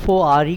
FORE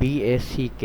BACK